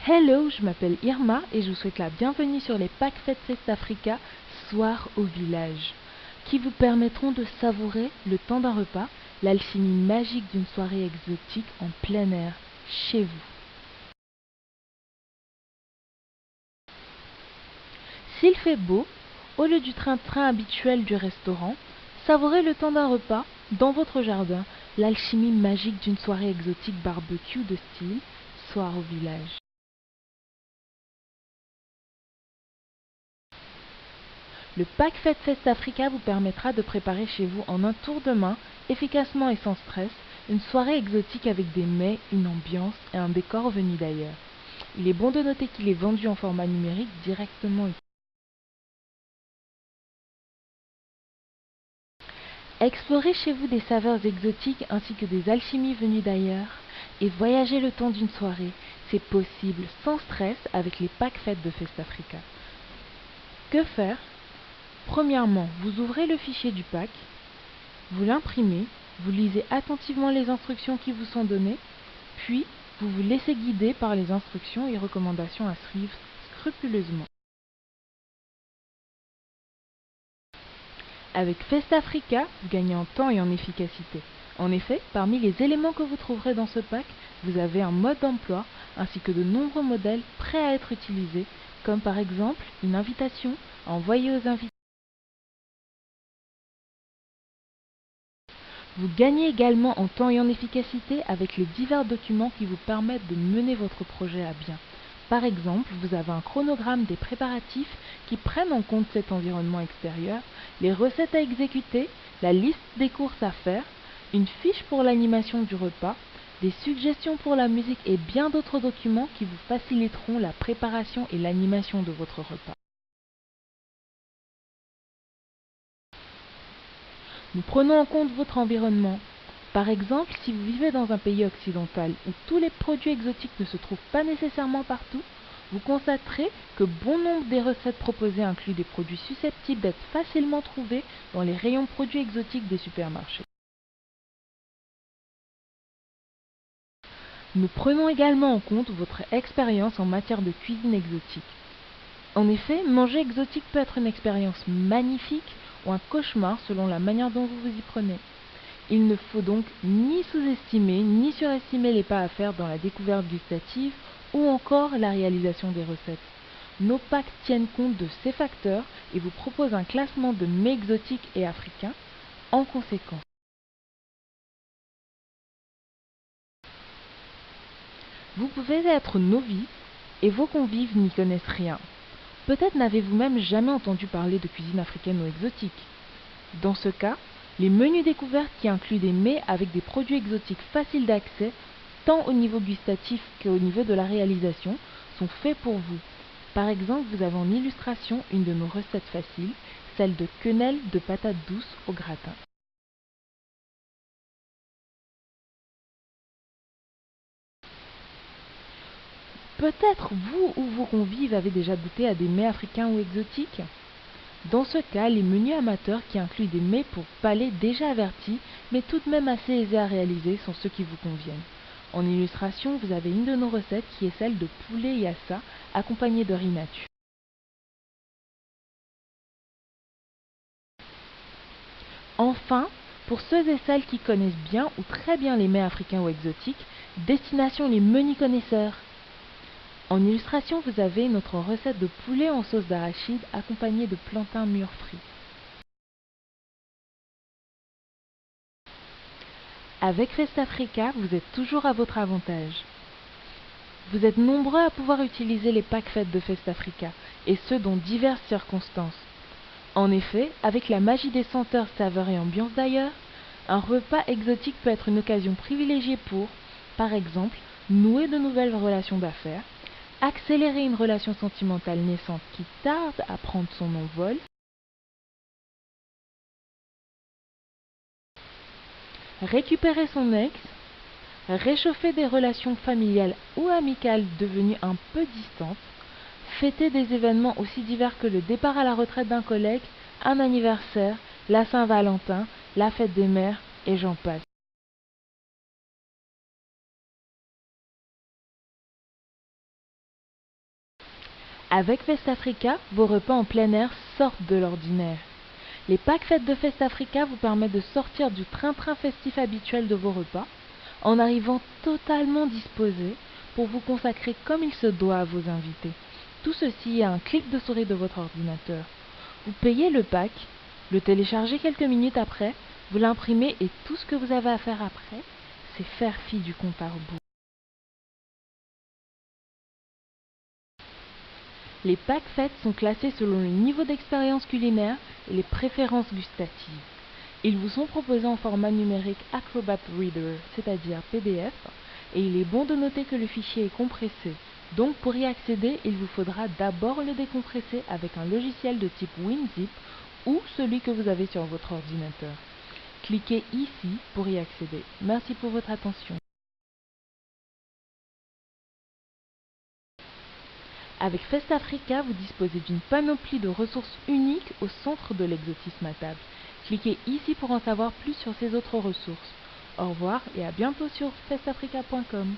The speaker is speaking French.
Hello, je m'appelle Irma et je vous souhaite la bienvenue sur les packs Fêtes Festafrica Soir au village, qui vous permettront de savourer le temps d'un repas, l'alchimie magique d'une soirée exotique en plein air, chez vous. S'il fait beau, au lieu du train-train habituel du restaurant, savourez le temps d'un repas, dans votre jardin, l'alchimie magique d'une soirée exotique barbecue de style Soir au village. Le pack Fête Festafrica vous permettra de préparer chez vous en un tour de main, efficacement et sans stress, une soirée exotique avec des mets, une ambiance et un décor venu d'ailleurs. Il est bon de noter qu'il est vendu en format numérique directement ici. Explorez chez vous des saveurs exotiques ainsi que des alchimies venues d'ailleurs et voyagez le temps d'une soirée. C'est possible sans stress avec les packs Fêtes de Festafrica. Que faire? Premièrement, vous ouvrez le fichier du pack, vous l'imprimez, vous lisez attentivement les instructions qui vous sont données, puis vous vous laissez guider par les instructions et recommandations à suivre scrupuleusement. Avec Festafrica, vous gagnez en temps et en efficacité. En effet, parmi les éléments que vous trouverez dans ce pack, vous avez un mode d'emploi ainsi que de nombreux modèles prêts à être utilisés, comme par exemple une invitation à envoyer aux invités. Vous gagnez également en temps et en efficacité avec les divers documents qui vous permettent de mener votre projet à bien. Par exemple, vous avez un chronogramme des préparatifs qui prennent en compte cet environnement extérieur, les recettes à exécuter, la liste des courses à faire, une fiche pour l'animation du repas, des suggestions pour la musique et bien d'autres documents qui vous faciliteront la préparation et l'animation de votre repas. Nous prenons en compte votre environnement. Par exemple, si vous vivez dans un pays occidental où tous les produits exotiques ne se trouvent pas nécessairement partout, vous constaterez que bon nombre des recettes proposées incluent des produits susceptibles d'être facilement trouvés dans les rayons produits exotiques des supermarchés. Nous prenons également en compte votre expérience en matière de cuisine exotique. En effet, manger exotique peut être une expérience magnifique ou un cauchemar selon la manière dont vous vous y prenez. Il ne faut donc ni sous-estimer ni surestimer les pas à faire dans la découverte gustative ou encore la réalisation des recettes. Nos packs tiennent compte de ces facteurs et vous proposent un classement de mets exotiques et africains en conséquence. Vous pouvez être novice et vos convives n'y connaissent rien. Peut-être n'avez-vous même jamais entendu parler de cuisine africaine ou exotique. Dans ce cas, les menus découvertes qui incluent des mets avec des produits exotiques faciles d'accès, tant au niveau gustatif qu'au niveau de la réalisation, sont faits pour vous. Par exemple, vous avez en illustration une de nos recettes faciles, celle de quenelle de patates douces au gratin. Peut-être vous ou vos convives avez déjà goûté à des mets africains ou exotiques. Dans ce cas, les menus amateurs qui incluent des mets pour palais déjà avertis, mais tout de même assez aisés à réaliser, sont ceux qui vous conviennent. En illustration, vous avez une de nos recettes qui est celle de poulet yassa accompagnée de riz nature. Enfin, pour ceux et celles qui connaissent bien ou très bien les mets africains ou exotiques, destination les menus connaisseurs. En illustration, vous avez notre recette de poulet en sauce d'arachide accompagnée de plantains mûrs frits. Avec Festafrica, vous êtes toujours à votre avantage. Vous êtes nombreux à pouvoir utiliser les packs Fêtes de Festafrica, et ce dans diverses circonstances. En effet, avec la magie des senteurs, saveurs et ambiances d'ailleurs, un repas exotique peut être une occasion privilégiée pour, par exemple, nouer de nouvelles relations d'affaires, accélérer une relation sentimentale naissante qui tarde à prendre son envol, récupérer son ex, réchauffer des relations familiales ou amicales devenues un peu distantes, fêter des événements aussi divers que le départ à la retraite d'un collègue, un anniversaire, la Saint-Valentin, la fête des mères, et j'en passe. Avec Festafrica, vos repas en plein air sortent de l'ordinaire. Les packs fêtes de Festafrica vous permettent de sortir du train-train festif habituel de vos repas, en arrivant totalement disposé pour vous consacrer comme il se doit à vos invités. Tout ceci à un clic de souris de votre ordinateur. Vous payez le pack, le téléchargez quelques minutes après, vous l'imprimez et tout ce que vous avez à faire après, c'est faire fi du compte à rebours. Les packs fêtes sont classés selon le niveau d'expérience culinaire et les préférences gustatives. Ils vous sont proposés en format numérique Acrobat Reader, c'est-à-dire PDF, et il est bon de noter que le fichier est compressé. Donc pour y accéder, il vous faudra d'abord le décompresser avec un logiciel de type WinZip ou celui que vous avez sur votre ordinateur. Cliquez ici pour y accéder. Merci pour votre attention. Avec Festafrica, vous disposez d'une panoplie de ressources uniques au centre de l'exotisme à table. Cliquez ici pour en savoir plus sur ces autres ressources. Au revoir et à bientôt sur festafrica.com.